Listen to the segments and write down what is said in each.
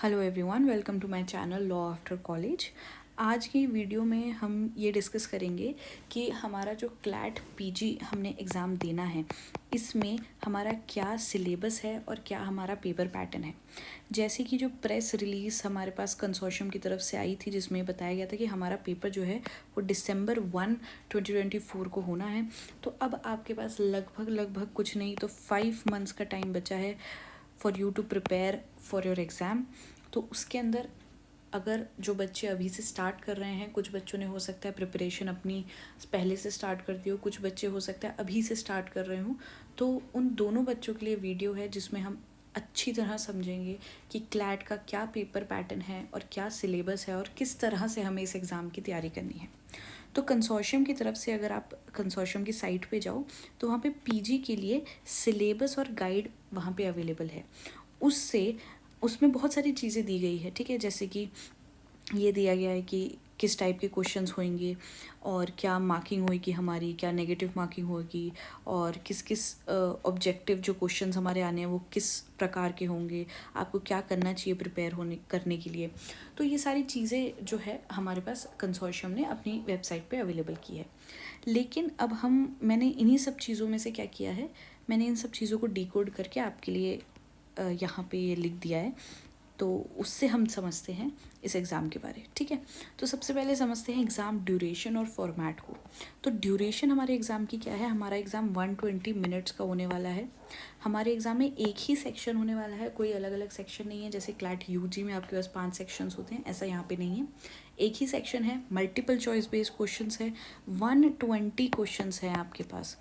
Hello everyone, welcome to my channel law after college. आज की video में हम ये डिस्कस करेंगे कि हमारा जो क्लैट पीजी हमने एग्ज़ाम देना है, इसमें हमारा क्या सिलेबस है और क्या हमारा पेपर पैटर्न है। जैसे कि जो प्रेस रिलीज़ हमारे पास कंसोर्शियम की तरफ से आई थी, जिसमें बताया गया था कि हमारा पेपर जो है वो December 1, 2024 को होना है। तो अब आपके पास लगभग कुछ नहीं तो 5 मंथ्स का टाइम बचा है for you to prepare for your exam. तो उसके अंदर अगर जो बच्चे अभी से स्टार्ट कर रहे हैं, कुछ बच्चों ने हो सकता है प्रिपरेशन अपनी पहले से स्टार्ट कर दी हो, कुछ बच्चे हो सकता है अभी से स्टार्ट कर रहे हों, तो उन दोनों बच्चों के लिए वीडियो है जिसमें हम अच्छी तरह समझेंगे कि क्लैट का क्या पेपर पैटर्न है और क्या सिलेबस है और किस तरह से हमें इस एग्ज़ाम की तैयारी करनी है। तो कंसोर्शियम की तरफ से अगर आप कंसोर्शियम की साइट पे जाओ तो वहाँ पे पीजी के लिए सिलेबस और गाइड वहाँ पे अवेलेबल है। उसमें बहुत सारी चीज़ें दी गई है, ठीक है। जैसे कि ये दिया गया है कि किस टाइप के क्वेश्चंस होंगे और क्या मार्किंग होगी हमारी, क्या नेगेटिव मार्किंग होगी, और किस किस ऑब्जेक्टिव जो क्वेश्चंस हमारे आने हैं वो किस प्रकार के होंगे, आपको क्या करना चाहिए प्रिपेयर करने के लिए। तो ये सारी चीज़ें जो है हमारे पास कंसोर्शियम ने अपनी वेबसाइट पे अवेलेबल की है। लेकिन अब मैंने इन्हीं सब चीज़ों में से क्या किया है, मैंने इन सब चीज़ों को डिकोड करके आपके लिए यहाँ पे ये लिख दिया है। तो उससे हम समझते हैं इस एग्ज़ाम के बारे, ठीक है। तो सबसे पहले समझते हैं एग्ज़ाम ड्यूरेशन और फॉर्मेट को। तो ड्यूरेशन हमारे एग्ज़ाम की क्या है, हमारा एग्ज़ाम 120 मिनट्स का होने वाला है। हमारे एग्ज़ाम में एक ही सेक्शन होने वाला है, कोई अलग अलग सेक्शन नहीं है। जैसे क्लैट यूजी में आपके पास 5 सेक्शंस होते हैं, ऐसा यहाँ पे नहीं है। एक ही सेक्शन है, मल्टीपल चॉइस बेस्ड क्वेश्चंस है, 120 क्वेश्चंस हैं आपके पास,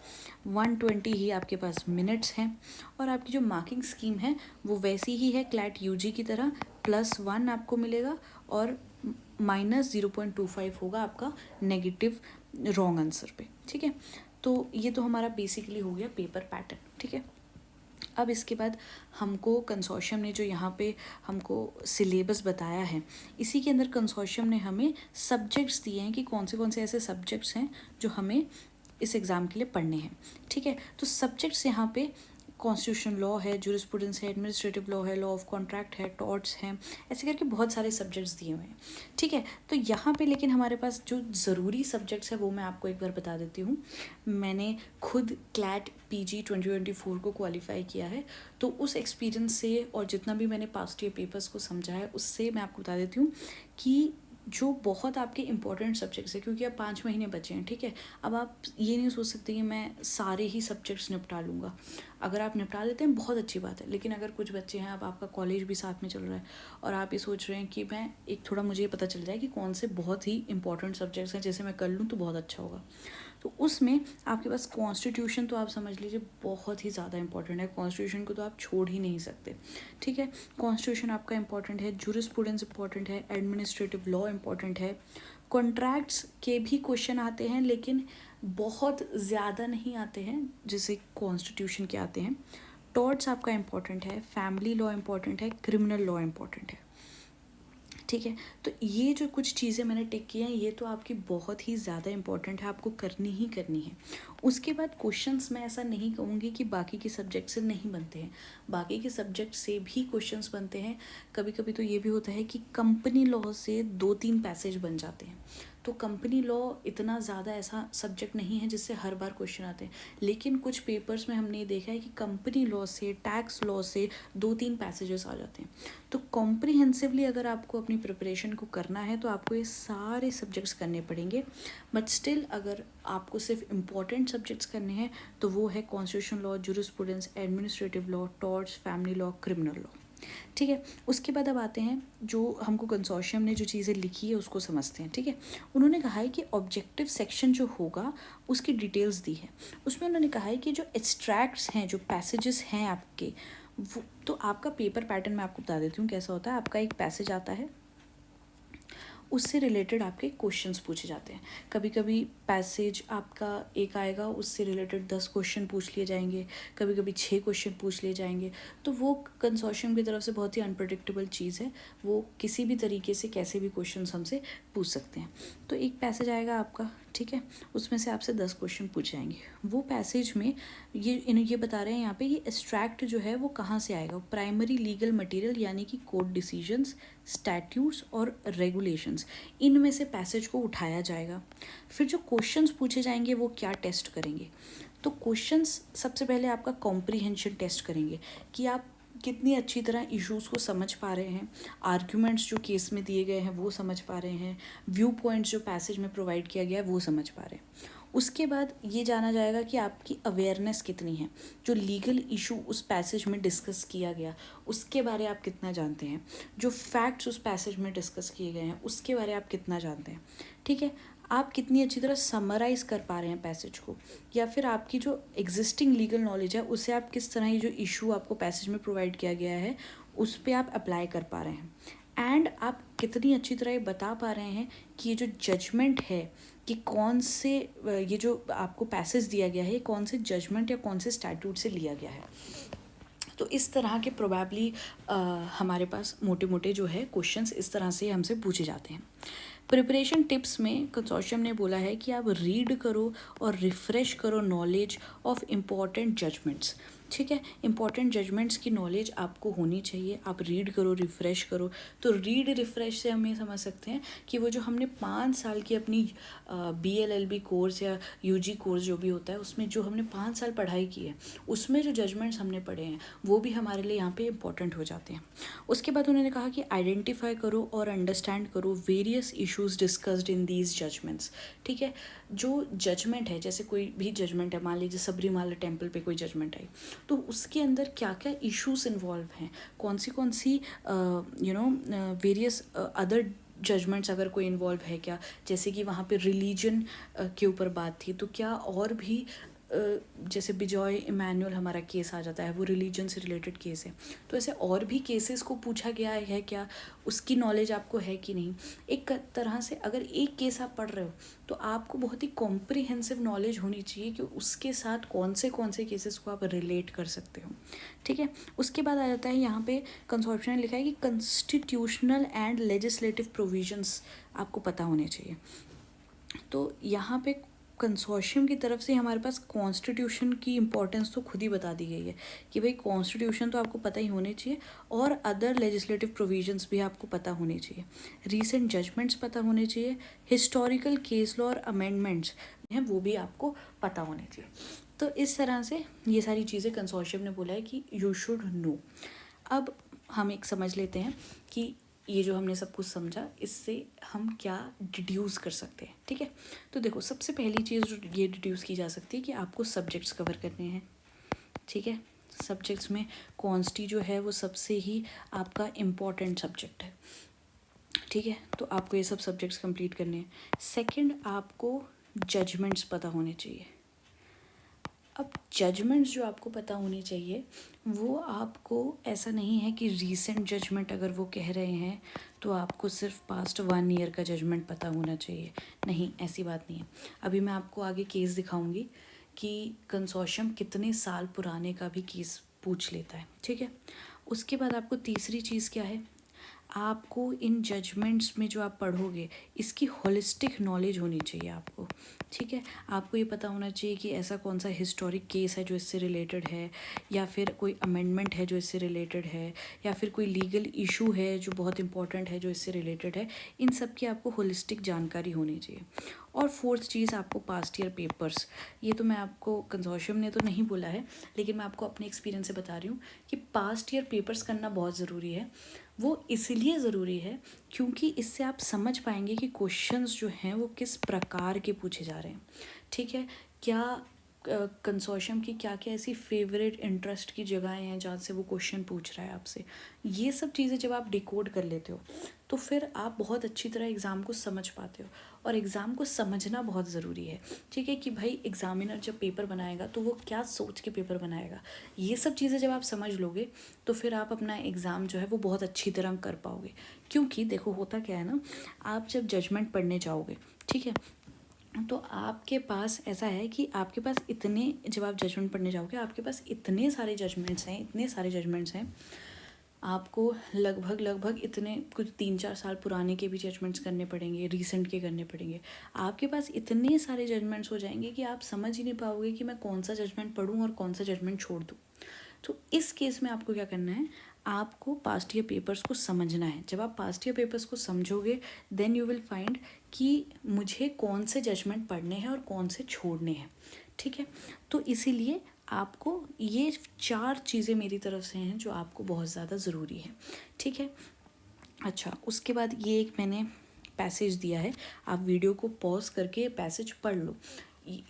120 ही आपके पास मिनट्स हैं। और आपकी जो मार्किंग स्कीम है वो वैसी ही है क्लैट यूजी की तरह, +1 आपको मिलेगा और -0.25 होगा आपका नेगेटिव रॉन्ग आंसर पे, ठीक है। तो ये तो हमारा बेसिकली हो गया पेपर पैटर्न, ठीक है। अब इसके बाद हमको कंसोर्शियम ने जो यहाँ पे हमको सिलेबस बताया है, इसी के अंदर कंसोर्शियम ने हमें सब्जेक्ट्स दिए हैं कि कौन से ऐसे सब्जेक्ट्स हैं जो हमें इस एग्ज़ाम के लिए पढ़ने हैं, ठीक है। तो सब्जेक्ट्स यहाँ पे कॉन्स्टिट्यूशन लॉ है, जूरिस्प्रूडेंस है, एडमिनिस्ट्रेटिव लॉ है, लॉ ऑफ कॉन्ट्रैक्ट है, टॉर्ट्स हैं, ऐसे करके बहुत सारे सब्जेक्ट्स दिए हुए हैं, ठीक है। तो यहाँ पे लेकिन हमारे पास जो ज़रूरी सब्जेक्ट्स है वो मैं आपको एक बार बता देती हूँ। मैंने खुद क्लैट पीजी 2024 को क्वालिफाई किया है, तो उस एक्सपीरियंस से और जितना भी मैंने पास्ट ईयर पेपर्स को समझा है उससे मैं आपको बता देती हूँ कि जो बहुत आपके इंपॉर्टेंट सब्जेक्ट्स हैं, क्योंकि अब 5 महीने बचे हैं, ठीक है। अब आप ये नहीं सोच सकते कि मैं सारे ही सब्जेक्ट्स निपटा लूँगा। अगर आप निपटा लेते हैं बहुत अच्छी बात है, लेकिन अगर कुछ बच्चे हैं, अब आपका कॉलेज भी साथ में चल रहा है और आप ये सोच रहे हैं कि मैं एक थोड़ा मुझे पता चल जाए कि कौन से बहुत ही इंपॉर्टेंट सब्जेक्ट्स हैं, जैसे मैं कर लूँ तो बहुत अच्छा होगा। तो उसमें आपके पास कॉन्स्टिट्यूशन तो आप समझ लीजिए बहुत ही ज़्यादा इंपॉर्टेंट है, कॉन्स्टिट्यूशन को तो आप छोड़ ही नहीं सकते, ठीक है। कॉन्स्टिट्यूशन आपका इंपॉर्टेंट है, जूरिस्प्रूडेंस इंपॉर्टेंट है, एडमिनिस्ट्रेटिव लॉ इंपॉर्टेंट है, कॉन्ट्रैक्ट्स के भी क्वेश्चन आते हैं लेकिन बहुत ज़्यादा नहीं आते हैं जैसे कॉन्स्टिट्यूशन के आते हैं। टॉर्ट्स आपका इंपॉर्टेंट है, फैमिली लॉ इंपॉर्टेंट है, क्रिमिनल लॉ इंपॉर्टेंट है, ठीक है। तो ये जो कुछ चीज़ें मैंने टिक की हैं ये तो आपकी बहुत ही ज़्यादा इंपॉर्टेंट है, आपको करनी ही करनी है। उसके बाद क्वेश्चंस मैं ऐसा नहीं कहूँगी कि बाकी के सब्जेक्ट से नहीं बनते हैं, बाकी के सब्जेक्ट से भी क्वेश्चंस बनते हैं। कभी कभी तो ये भी होता है कि कंपनी लॉ से 2-3 पैसेज बन जाते हैं। तो कंपनी लॉ इतना ज़्यादा ऐसा सब्जेक्ट नहीं है जिससे हर बार क्वेश्चन आते हैं, लेकिन कुछ पेपर्स में हमने देखा है कि कंपनी लॉ से, टैक्स लॉ से 2-3 पैसेजेस आ जाते हैं। तो कॉम्प्रिहेंसिवली अगर आपको अपनी प्रिपरेशन को करना है तो आपको ये सारे सब्जेक्ट्स करने पड़ेंगे। बट स्टिल अगर आपको सिर्फ इम्पॉर्टेंट सब्जेक्ट्स करने हैं तो वो है constitution law, jurisprudence, administrative law, torts, family law, criminal law, ठीक है। उसके बाद अब आते हैं जो हमको कंसोर्शियम ने जो चीज़ें लिखी है उसको समझते हैं, ठीक है। उन्होंने कहा है कि ऑब्जेक्टिव सेक्शन जो होगा उसकी डिटेल्स दी है। उसमें उन्होंने कहा है कि जो एक्सट्रैक्ट्स हैं, जो पैसेजेस हैं आपके, वो तो आपका पेपर पैटर्न मैं आपको बता देती हूँ कैसा होता है। आपका एक पैसेज आता है, उससे रिलेटेड आपके क्वेश्चंस पूछे जाते हैं। कभी कभी पैसेज आपका एक आएगा, उससे रिलेटेड 10 क्वेश्चन पूछ लिए जाएंगे, कभी कभी 6 क्वेश्चन पूछ लिए जाएंगे। तो वो कंसोर्शियम की तरफ से बहुत ही अनप्रडिक्टेबल चीज़ है, वो किसी भी तरीके से कैसे भी क्वेश्चन हमसे पूछ सकते हैं। तो एक पैसेज आएगा आपका, ठीक है, उसमें से आपसे 10 क्वेश्चन पूछ जाएंगे। वो पैसेज में ये बता रहे हैं यहाँ पे ये एक्सट्रैक्ट जो है वो कहाँ से आएगा, प्राइमरी लीगल मटेरियल यानी कि कोर्ट डिसीजंस, स्टैट्यूट्स और रेगुलेशंस, इनमें से पैसेज को उठाया जाएगा। फिर जो क्वेश्चंस पूछे जाएंगे वो क्या टेस्ट करेंगे, तो क्वेश्चंस सबसे पहले आपका कॉम्प्रीहेंशन टेस्ट करेंगे कि आप कितनी अच्छी तरह इश्यूज़ को समझ पा रहे हैं, आर्ग्यूमेंट्स जो केस में दिए गए हैं वो समझ पा रहे हैं, व्यू पॉइंट्स जो पैसेज में प्रोवाइड किया गया है वो समझ पा रहे हैं। उसके बाद ये जाना जाएगा कि आपकी अवेयरनेस कितनी है, जो लीगल इशू उस पैसेज में डिस्कस किया गया उसके बारे आप कितना जानते हैं, जो फैक्ट्स उस पैसेज में डिस्कस किए गए हैं उसके बारे आप कितना जानते हैं। ठीक है, आप कितनी अच्छी तरह समराइज़ कर पा रहे हैं पैसेज को, या फिर आपकी जो एग्जिस्टिंग लीगल नॉलेज है उससे आप किस तरह ये जो इशू आपको पैसेज में प्रोवाइड किया गया है उस पर आप अप्लाई कर पा रहे हैं। एंड आप कितनी अच्छी तरह ये बता पा रहे हैं कि ये जो जजमेंट है कि कौन से ये जो आपको पैसेज दिया गया है कौन से जजमेंट या कौन से स्टैट्यूट से लिया गया है। तो इस तरह के प्रोबेबली हमारे पास मोटे मोटे जो है क्वेश्चंस इस तरह से हमसे पूछे जाते हैं। प्रिपरेशन टिप्स में कंसोर्शियम ने बोला है कि आप रीड करो और रिफ़्रेश करो नॉलेज ऑफ इम्पॉर्टेंट जजमेंट्स। ठीक है, इंपॉर्टेंट जजमेंट्स की नॉलेज आपको होनी चाहिए, आप रीड करो रिफ़्रेश करो। तो रीड रिफ़्रेश से हम ये समझ सकते हैं कि वो जो हमने 5 साल की अपनी BLLB कोर्स या UG कोर्स जो भी होता है उसमें जो हमने 5 साल पढ़ाई की है उसमें जो जजमेंट्स हमने पढ़े हैं वो भी हमारे लिए यहाँ पे इम्पॉर्टेंट हो जाते हैं। उसके बाद उन्होंने कहा कि आइडेंटिफाई करो और अंडरस्टैंड करो various issues discussed in these judgments. ठीक है, जो जजमेंट है जैसे कोई भी जजमेंट है, मान लीजिए सबरीमाला टेम्पल पे कोई जजमेंट आई तो उसके अंदर क्या क्या इश्यूज इन्वॉल्व हैं, कौन सी वेरियस अदर जजमेंट्स अगर कोई इन्वॉल्व है क्या, जैसे कि वहाँ पे रिलीजन के ऊपर बात थी तो क्या और भी जैसे बिजॉय इमैनुअल हमारा केस आ जाता है वो रिलीजन से रिलेटेड केस है, तो ऐसे और भी केसेस को पूछा गया है क्या, उसकी नॉलेज आपको है कि नहीं। एक तरह से अगर एक केस आप पढ़ रहे हो तो आपको बहुत ही कॉम्प्रिहेंसिव नॉलेज होनी चाहिए कि उसके साथ कौन से केसेस को आप रिलेट कर सकते हो। ठीक है, उसके बाद आ जाता है यहाँ पे कंसोर्शियम ने लिखा है कि कॉन्स्टिट्यूशनल एंड लेजिस्लेटिव प्रोविजंस आपको पता होने चाहिए। तो यहाँ पे कंसोर्शियम की तरफ से हमारे पास कॉन्स्टिट्यूशन की इम्पोर्टेंस तो खुद ही बता दी गई है कि भाई कॉन्स्टिट्यूशन तो आपको पता ही होने चाहिए और अदर लेजिस्लेटिव प्रोविजंस भी आपको पता होने चाहिए, रीसेंट जजमेंट्स पता होने चाहिए, हिस्टोरिकल केस लॉ और अमेंडमेंट्स हैं वो भी आपको पता होने चाहिए। तो इस तरह से ये सारी चीज़ें कंसोर्शियम ने बोला है कि यू शुड नो। अब हम एक समझ लेते हैं कि ये जो हमने सब कुछ समझा इससे हम क्या डिड्यूस कर सकते हैं। ठीक है, तो देखो सबसे पहली चीज़ जो ये डिड्यूस की जा सकती है कि आपको सब्जेक्ट्स कवर करने हैं। ठीक है, सब्जेक्ट्स में कॉन्स्टी जो है वो सबसे ही आपका इम्पॉर्टेंट सब्जेक्ट है। ठीक है, तो आपको ये सब सब्जेक्ट्स कंप्लीट करने हैं। सेकंड, आपको जजमेंट्स पता होने चाहिए। अब जजमेंट्स जो आपको पता होनी चाहिए वो आपको ऐसा नहीं है कि रीसेंट जजमेंट अगर वो कह रहे हैं तो आपको सिर्फ पास्ट 1 ईयर का जजमेंट पता होना चाहिए, नहीं ऐसी बात नहीं है। अभी मैं आपको आगे केस दिखाऊंगी कि कंसोर्शियम कितने साल पुराने का भी केस पूछ लेता है। ठीक है, उसके बाद आपको तीसरी चीज़ क्या है, आपको इन जजमेंट्स में जो आप पढ़ोगे इसकी होलिस्टिक नॉलेज होनी चाहिए आपको। ठीक है, आपको ये पता होना चाहिए कि ऐसा कौन सा हिस्टोरिक केस है जो इससे रिलेटेड है, या फिर कोई अमेंडमेंट है जो इससे रिलेटेड है, या फिर कोई लीगल इशू है जो बहुत इंपॉर्टेंट है जो इससे रिलेटेड है। इन सब की आपको होलिस्टिक जानकारी होनी चाहिए। और फोर्थ चीज़, आपको पास्ट ईयर पेपर्स, ये तो मैं आपको कंसोर्शियम ने तो नहीं बोला है लेकिन मैं आपको अपने एक्सपीरियंस से बता रही हूँ कि पास्ट ईयर पेपर्स करना बहुत ज़रूरी है। वो इसलिए ज़रूरी है क्योंकि इससे आप समझ पाएंगे कि क्वेश्चंस जो हैं वो किस प्रकार के पूछे जा रहे हैं। ठीक है, क्या कंसोर्शियम की क्या क्या ऐसी फेवरेट इंटरेस्ट की जगहें हैं जहाँ से वो क्वेश्चन पूछ रहा है आपसे। ये सब चीज़ें जब आप डिकोड कर लेते हो तो फिर आप बहुत अच्छी तरह एग्ज़ाम को समझ पाते हो। और एग्ज़ाम को समझना बहुत ज़रूरी है। ठीक है, कि भाई एग्ज़ामिनर जब पेपर बनाएगा तो वो क्या सोच के पेपर बनाएगा, ये सब चीज़ें जब आप समझ लोगे तो फिर आप अपना एग्ज़ाम जो है वो बहुत अच्छी तरह कर पाओगे। क्योंकि देखो होता क्या है ना, आप जब जजमेंट पढ़ने जाओगे, ठीक है, तो आपके पास ऐसा है कि आपके पास इतने, जब आप जजमेंट पढ़ने जाओगे आपके पास इतने सारे जजमेंट्स हैं आपको लगभग इतने कुछ 3-4 साल पुराने के भी जजमेंट्स करने पड़ेंगे, रीसेंट के करने पड़ेंगे। आपके पास इतने सारे जजमेंट्स हो जाएंगे कि आप समझ ही नहीं पाओगे कि मैं कौन सा जजमेंट पढूं और कौन सा जजमेंट छोड़ दूं। तो इस केस में आपको क्या करना है, आपको पास्ट ईयर पेपर्स को समझना है। जब आप पास्ट ईयर पेपर्स को समझोगे देन यू विल फाइंड कि मुझे कौन से जजमेंट पढ़ने हैं और कौन से छोड़ने हैं। ठीक है, तो इसीलिए आपको ये 4 चीज़ें मेरी तरफ से हैं जो आपको बहुत ज़्यादा ज़रूरी है। ठीक है, अच्छा, उसके बाद ये एक मैंने पैसेज दिया है, आप वीडियो को पॉज करके पैसेज पढ़ लो।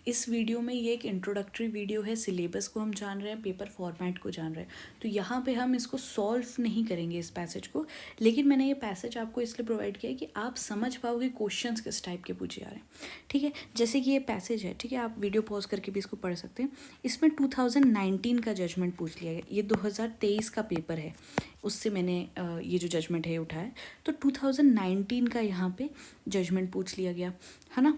इस वीडियो में ये एक इंट्रोडक्टरी वीडियो है, सिलेबस को हम जान रहे हैं, पेपर फॉर्मेट को जान रहे हैं, तो यहाँ पे हम इसको सॉल्व नहीं करेंगे इस पैसेज को, लेकिन मैंने ये पैसेज आपको इसलिए प्रोवाइड किया है कि आप समझ पाओगे क्वेश्चंस किस टाइप के पूछे जा रहे हैं। ठीक है, जैसे कि ये पैसेज है, ठीक है, आप वीडियो पॉज करके भी इसको पढ़ सकते हैं। इसमें 2019 का जजमेंट पूछ लिया गया, ये 2023 का पेपर है, उससे मैंने ये जो जजमेंट है उठाया, तो 2019 का यहाँ पे जजमेंट पूछ लिया गया है ना।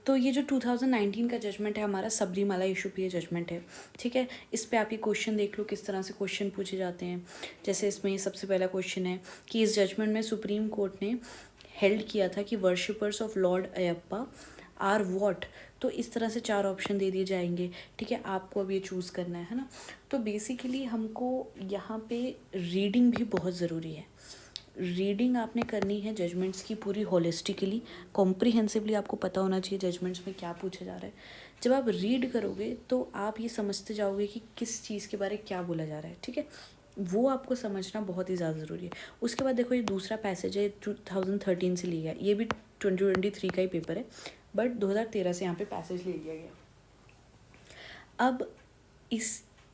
तो ये जो 2019 का जजमेंट है हमारा सबरीमाला इशू पे ये जजमेंट है। ठीक है, इस पे आप ये क्वेश्चन देख लो किस तरह से क्वेश्चन पूछे जाते हैं। जैसे इसमें सबसे पहला क्वेश्चन है कि इस जजमेंट में सुप्रीम कोर्ट ने हेल्ड किया था कि worshippers of Lord Ayyappa are what. तो इस तरह से 4 ऑप्शन दे दिए जाएंगे। ठीक है, आपको अब ये चूज़ करना है ना। तो बेसिकली हमको यहाँ पे रीडिंग भी बहुत ज़रूरी है। रीडिंग आपने करनी है जजमेंट्स की पूरी होलिस्टिकली, कॉम्प्रिहेंसिवली आपको पता होना चाहिए जजमेंट्स में क्या पूछा जा रहा है। जब आप रीड करोगे तो आप ये समझते जाओगे कि किस चीज़ के बारे में क्या बोला जा रहा है। ठीक है, वो आपको समझना बहुत ही ज़्यादा ज़रूरी है। उसके बाद देखो ये दूसरा पैसेज है, 2013 से लिया गया, ये भी 2023 का ही पेपर है, बट 2013 से यहाँ पे पैसेज ले लिया गया। अब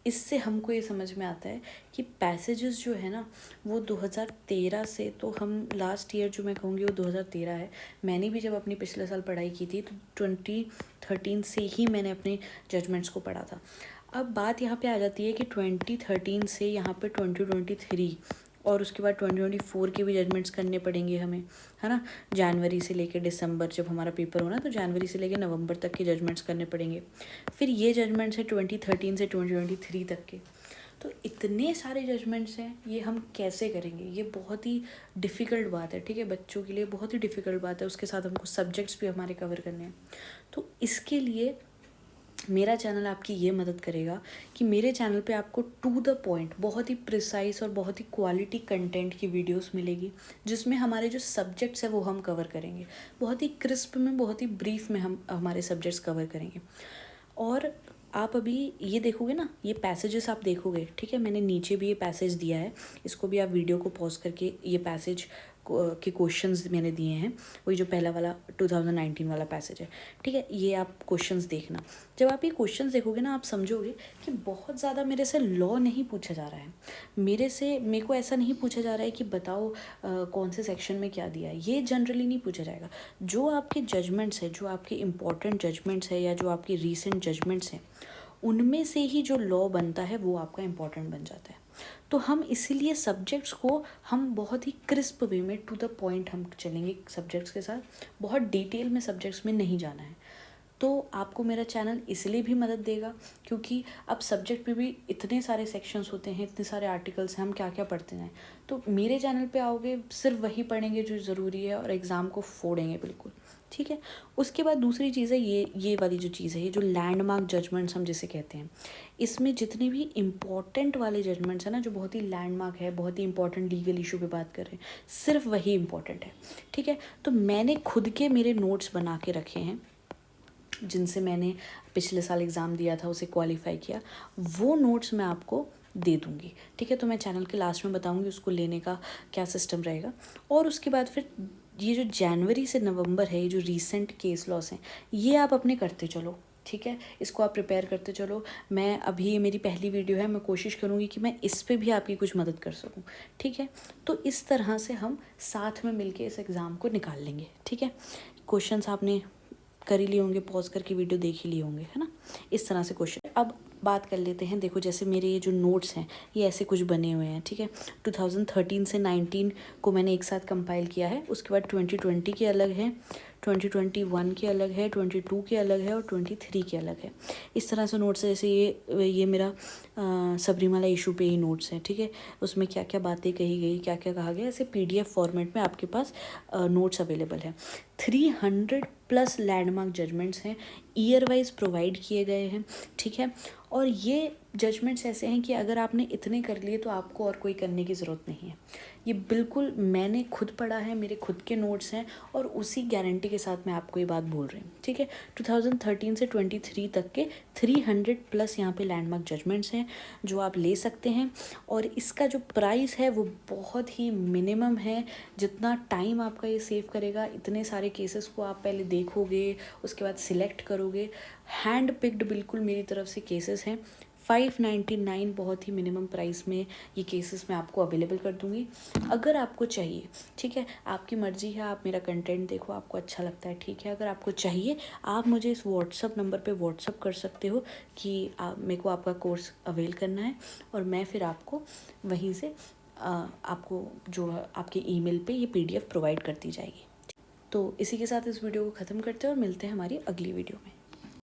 इससे हमको ये समझ में आता है कि पैसेजेस जो है ना वो 2013 से, तो हम लास्ट ईयर जो मैं कहूँगी वो 2013 है। मैंने भी जब अपनी पिछले साल पढ़ाई की थी तो 2013 से ही मैंने अपने जजमेंट्स को पढ़ा था। अब बात यहाँ पे आ जाती है कि 2013 से यहाँ पे 2023 और उसके बाद 2024 के भी जजमेंट्स करने पड़ेंगे हमें, है ना। जनवरी से लेकर दिसंबर जब हमारा पेपर होना तो जनवरी से लेकर नवंबर तक के जजमेंट्स करने पड़ेंगे। फिर ये जजमेंट्स है 2013 से 2023 तक के। तो इतने सारे जजमेंट्स हैं, ये हम कैसे करेंगे, ये बहुत ही डिफ़िकल्ट बात है। ठीक है, बच्चों के लिए बहुत ही डिफ़िकल्ट बात है, उसके साथ हमको सब्जेक्ट्स भी हमारे कवर करने हैं। तो इसके लिए मेरा चैनल आपकी ये मदद करेगा कि मेरे चैनल पे आपको टू द पॉइंट बहुत ही प्रिसाइज और बहुत ही क्वालिटी कंटेंट की वीडियोस मिलेगी, जिसमें हमारे जो सब्जेक्ट्स है वो हम कवर करेंगे, बहुत ही क्रिस्प में, बहुत ही ब्रीफ में हम हमारे सब्जेक्ट्स कवर करेंगे। और आप अभी ये देखोगे ना, ये पैसेजेस आप देखोगे, ठीक है, मैंने नीचे भी ये पैसेज दिया है, इसको भी आप वीडियो को पॉज करके ये पैसेज के क्वेश्चंस मैंने दिए हैं, वही जो पहला वाला 2019 वाला पैसेज है। ठीक है, ये आप क्वेश्चंस देखना। जब आप ये क्वेश्चंस देखोगे ना आप समझोगे कि बहुत ज़्यादा मेरे से लॉ नहीं पूछा जा रहा है, मेरे को ऐसा नहीं पूछा जा रहा है कि बताओ कौन से सेक्शन में क्या दिया है, ये जनरली नहीं पूछा जाएगा। जो आपके जजमेंट्स है, जो आपके इम्पॉर्टेंट जजमेंट्स है या जो आपके रीसेंट जजमेंट्स हैं, उनमें से ही जो लॉ बनता है वो आपका इम्पॉर्टेंट बन जाता है। तो हम इसीलिए सब्जेक्ट्स को हम बहुत ही क्रिस्प वे में टू द पॉइंट हम चलेंगे सब्जेक्ट्स के साथ, बहुत डिटेल में सब्जेक्ट्स में नहीं जाना है। तो आपको मेरा चैनल इसलिए भी मदद देगा क्योंकि अब सब्जेक्ट में भी इतने सारे सेक्शंस होते हैं, इतने सारे आर्टिकल्स हैं, हम क्या क्या पढ़ते हैं। तो मेरे चैनल पे आओगे सिर्फ वही पढ़ेंगे जो ज़रूरी है और एग्ज़ाम को फोड़ेंगे बिल्कुल। ठीक है, उसके बाद दूसरी चीज़ है ये वाली जो चीज़ है, ये जो लैंडमार्क जजमेंट्स हम जिसे कहते हैं, इसमें जितने भी इम्पॉर्टेंट वाले जजमेंट्स हैं ना, जो बहुत ही लैंडमार्क है, बहुत ही इंपॉर्टेंट लीगल इशू पे बात कर रहे हैं, सिर्फ वही इंपॉर्टेंट है। ठीक है, तो मैंने खुद के मेरे नोट्स बना के रखे हैं जिनसे मैंने पिछले साल एग्ज़ाम दिया था, उसे क्वालिफाई किया, वो नोट्स मैं आपको दे दूँगी। ठीक है, तो मैं चैनल के लास्ट में बताऊँगी उसको लेने का क्या सिस्टम रहेगा। और उसके बाद फिर ये जो जनवरी से नवंबर है, ये जो रीसेंट केस लॉस हैं, ये आप अपने करते चलो। ठीक है, इसको आप प्रिपेयर करते चलो। मैं अभी ये मेरी पहली वीडियो है, मैं कोशिश करूँगी कि मैं इस पे भी आपकी कुछ मदद कर सकूँ। ठीक है, तो इस तरह से हम साथ में मिलके इस एग्ज़ाम को निकाल लेंगे। ठीक है, क्वेश्चंस आपने कर ही लिए होंगे, पॉज करके वीडियो देख ही लिए होंगे, है ना। इस तरह से क्वेश्चन। अब बात कर लेते हैं। देखो जैसे मेरे ये जो नोट्स हैं ये ऐसे कुछ बने हुए हैं। ठीक है, 2013 से 19 को मैंने एक साथ कंपाइल किया है, उसके बाद 2020 के अलग हैं, 2021 के अलग है, 22 के अलग है और 23 के अलग है। इस तरह से नोट्स है। जैसे ये मेरा सबरीमाला इशू पे ही नोट्स हैं, ठीक है। उसमें क्या क्या बातें कही गई, क्या क्या कहा गया, ऐसे PDF फॉर्मेट में आपके पास नोट्स अवेलेबल है। 300+ लैंडमार्क जजमेंट्स हैं, ईयर वाइज प्रोवाइड किए गए हैं, ठीक है। और ये जजमेंट्स ऐसे हैं कि अगर आपने इतने कर लिए तो आपको और कोई करने की ज़रूरत नहीं है। ये बिल्कुल मैंने खुद पढ़ा है, मेरे खुद के नोट्स हैं और उसी गारंटी के साथ मैं आपको ये बात बोल रही हूँ, ठीक है। 2013 से 23 तक के 300+ यहाँ पे लैंडमार्क जजमेंट्स हैं जो आप ले सकते हैं। और इसका जो प्राइस है वो बहुत ही मिनिमम है। जितना टाइम आपका ये सेव करेगा, इतने सारे केसेस को आप पहले देखोगे, उसके बाद सिलेक्ट करोगे। हैंड पिक्ड बिल्कुल मेरी तरफ से केसेस हैं। 599 बहुत ही मिनिमम प्राइस में ये केसेस मैं आपको अवेलेबल कर दूँगी। अगर आपको चाहिए, ठीक है, आपकी मर्ज़ी है, आप मेरा कंटेंट देखो, आपको अच्छा लगता है, ठीक है। अगर आपको चाहिए, आप मुझे इस व्हाट्सअप नंबर पे व्हाट्सअप कर सकते हो कि मेरे को आपका कोर्स अवेल करना है, और मैं फिर आपको वहीं से आपको जो आपके ईमेल पे ये PDF प्रोवाइड कर दी जाएगी। तो इसी के साथ इस वीडियो को ख़त्म करते हैं और मिलते हैं हमारी अगली वीडियो में।